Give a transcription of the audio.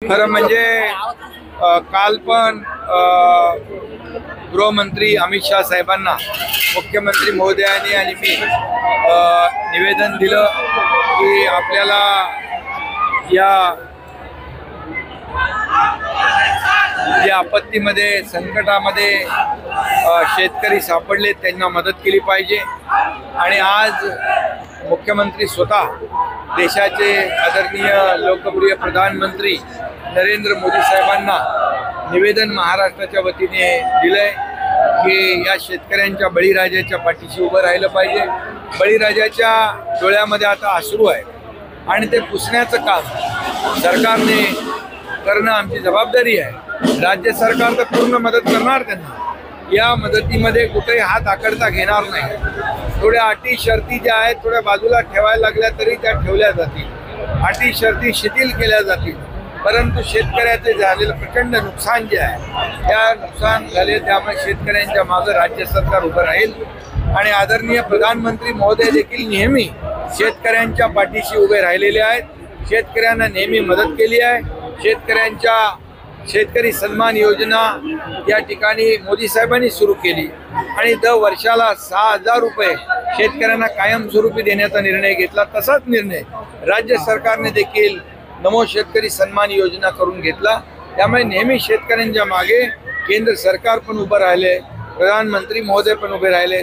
खरं म्हणजे काल पण गृहमंत्री अमित शाह साहेबांना मुख्यमंत्री महोदयांनी आणि मी निवेदन दिलं की आपल्याला या आपत्तीमध्ये संकटामध्ये शेतकरी सापडले त्यांना मदत केली पाहिजे। आणि आज मुख्यमंत्री स्वतः देशाचे आदरणीय लोकप्रिय प्रधानमंत्री नरेंद्र मोदी साहेबांना निवेदन महाराष्ट्राच्या वतीने दिलंय की या शेतकऱ्यांच्या बळीराजाच्या पाठीशी उभं राहिलं पाहिजे। बळीराजाच्या डोळ्यामध्ये आता अश्रू आहे आणि ते पुसण्याचं काम सरकारने करणं आमची जबाबदारी आहे। राज्य सरकार तर पूर्ण मदत करणार, त्यांना या मदतीमध्ये कुठेही हात आकडता घेणार नाही। थोड्या अटी शर्ती ज्या आहेत थोड्या बाजूला ठेवायला लागल्या तरी त्या ठेवल्या जातील, अटी शर्ती शिथिल केल्या जातील, परंतु शेतकऱ्याचे झालेलं प्रचंड नुकसान जे आहे त्या नुकसान झाले त्यामुळे शेतकऱ्यांच्या मागे राज्य सरकार उभं राहील। आणि आदरणीय प्रधानमंत्री महोदय देखील नेहमी शेतकऱ्यांच्या पाठीशी उभे राहिलेले आहेत, शेतकऱ्यांना नेहमी मदत केली आहे। शेतकरी सन्मान योजना या ठिकाणी मोदी साहेबांनी सुरू केली आणि दर वर्षाला 6,000 रुपये शेतकऱ्यांना कायमस्वरूपी देण्याचा निर्णय घेतला। तसाच निर्णय राज्य सरकारने देखील नमो शेतकरी सन्मान योजना करून घेतला। त्यामुळे नेहमी शेतकऱ्यांच्या मागे केंद्र सरकार पण उभं राहिले, प्रधानमंत्री महोदय पण उभे राहिले।